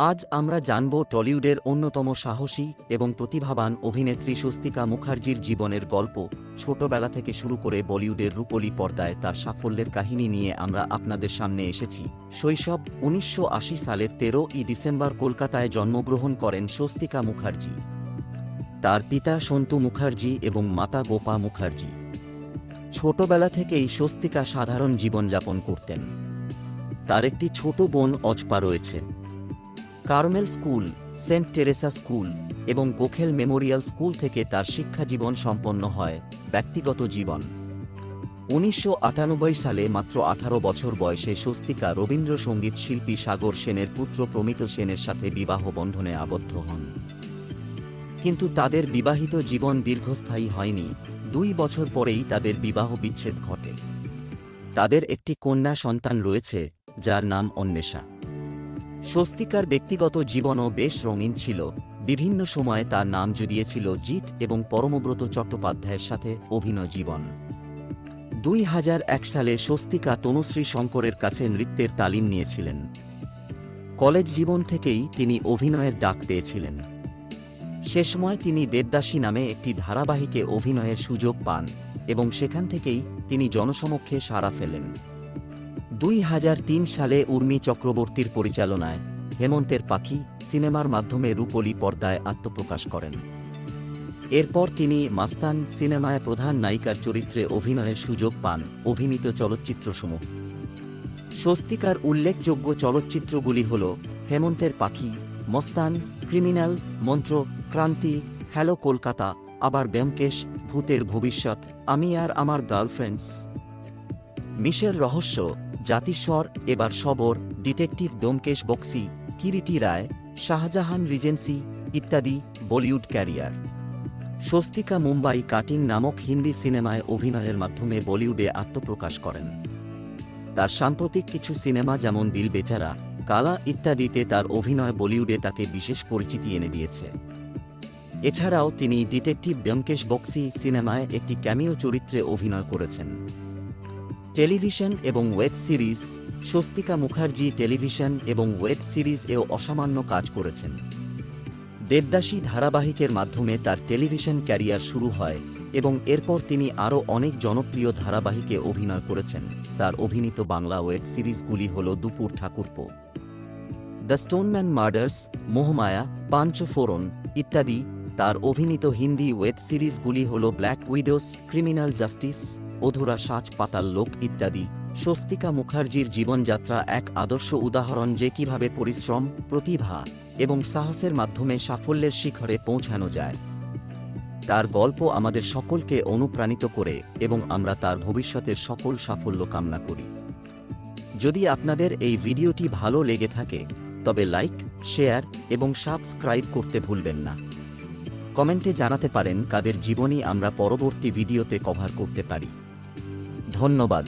আজ আমরা জানব টলিউডের অন্যতম সাহসী এবং প্রতিভাবান অভিনেত্রী স্বস্তিকা মুখার্জির জীবনের গল্প। ছোটবেলা থেকে শুরু করে বলিউডের রূপলী পর্দায় তার সাফল্যের কাহিনী নিয়ে আমরা আপনাদের সামনে এসেছি। শৈশব ১৯৮০ সালের ১৩ই ডিসেম্বর কলকাতায় জন্মগ্রহণ করেন স্বস্তিকা মুখার্জি। তার পিতা সন্তু মুখার্জি এবং মাতা গোপা মুখার্জি। ছোটবেলা থেকেই স্বস্তিকা সাধারণ জীবনযাপন করতেন। তার একটি ছোট বোন অজপা রয়েছে। Carmel school, Saint Teresa school এবং গোখেল মেমোরিয়াল স্কুল থেকে তার শিক্ষাজীবন সম্পন্ন হয়। ব্যক্তিগত জীবন ১৯৯৮ সালে মাত্র ১৮ বছর বয়সে স্বস্তিকা রবীন্দ্রসঙ্গীত শিল্পী সাগর সেনের পুত্র প্রমিত সেনের সাথে বিবাহ বন্ধনে আবদ্ধ হন। কিন্তু তাদের বিবাহিত জীবন দীর্ঘস্থায়ী হয়নি। ২ বছর পরেই তাদের বিবাহ বিচ্ছেদ ঘটে। তাদের একটি কন্যা সন্তান রয়েছে, যার নাম অন্বেষা। স্বস্তিকার ব্যক্তিগত জীবনও বেশ রঙিন ছিল। বিভিন্ন সময়ে তার নাম জড়িয়েছিল জিৎ এবং পরমব্রত চট্টোপাধ্যায়ের সাথে অভিনয় জীবন। ২০০১ সালে স্বস্তিকা তনুশ্রী শঙ্করের কাছে নৃত্যের তালিম নিয়েছিলেন। কলেজ জীবন থেকেই তিনি অভিনয়ের ডাক পেয়েছিলেন। সে সময় তিনি দেবদাসী নামে একটি ধারাবাহিকে অভিনয়ের সুযোগ পান এবং সেখান থেকেই তিনি জনসমক্ষে সাড়া ফেলেন। ২০০৩ সালে উর্মি চক্রবর্তীর পরিচালনায় হেমন্তের পাখি সিনেমার মাধ্যমে রূপলী পর্দায় আত্মপ্রকাশ করেন। এরপর তিনি মাস্তান সিনেমায় প্রধান নায়িকার চরিত্রে অভিনয়ের সুযোগ পান। অভিনীত চলচ্চিত্রসমূহ স্বস্তিকার উল্লেখযোগ্য চলচ্চিত্রগুলি হল হেমন্তের পাখি, মস্তান, ক্রিমিনাল, মন্ত্র, ক্রান্তি, হ্যালো কলকাতা, আবার ব্যোমকেশ, ভূতের ভবিষ্যৎ, আমি আর আমার গার্লফ্রেন্ডস, মিশের রহস্য, জাতিস্বর, এবার সবর, ডিটেকটিভ ব্যোমকেশ বক্সি, কিরিটি রায়, শাহজাহান রিজেন্সি ইত্যাদি। বলিউড ক্যারিয়ার স্বস্তিকা মুম্বাই কাটিং নামক হিন্দি সিনেমায় অভিনয়ের মাধ্যমে বলিউডে আত্মপ্রকাশ করেন। তার সাম্প্রতিক কিছু সিনেমা যেমন দিল বেচারা, কালা ইত্যাদিতে তার অভিনয় বলিউডে তাকে বিশেষ পরিচিতি এনে দিয়েছে। এছাড়াও তিনি ডিটেকটিভ ব্যোমকেশ বক্সি সিনেমায় একটি ক্যামিও চরিত্রে অভিনয় করেছেন। টেলিভিশন এবং web series Swastika Mukherjee television এবং ওয়েব সিরিজ এও অসামান্য কাজ করেছেন। দেবদাসী ধারাবাহিকের মাধ্যমে তার টেলিভিশন ক্যারিয়ার শুরু হয় এবং এরপর তিনি আরও অনেক জনপ্রিয় ধারাবাহিকে অভিনয় করেছেন। তার অভিনীত বাংলা ওয়েব সিরিজগুলি হল দুপুর ঠাকুরপো, দ্য স্টোনম্যান মার্ডার্স, মোহমায়া, পাঞ্চফোড়ন ইত্যাদি। তার অভিনীত হিন্দি ওয়েব সিরিজগুলি হল ব্ল্যাক উইডোস, ক্রিমিনাল জাস্টিস, অধুরা সাজ, পাতাল লোক ইত্যাদি। স্বস্তিকা মুখার্জির জীবনযাত্রা এক আদর্শ উদাহরণ যে কিভাবে পরিশ্রম, প্রতিভা এবং সাহসের মাধ্যমে সাফল্যের শিখরে পৌঁছানো যায়। তার গল্প আমাদের সকলকে অনুপ্রাণিত করে এবং আমরা তার ভবিষ্যতের সকল সাফল্য কামনা করি। যদি আপনাদের এই ভিডিওটি ভালো লেগে থাকে তবে লাইক, শেয়ার এবং সাবস্ক্রাইব করতে ভুলবেন না। কমেন্টে জানাতে পারেন কাদের জীবনী আমরা পরবর্তী ভিডিওতে কভার করতে পারি। ধন্যবাদ।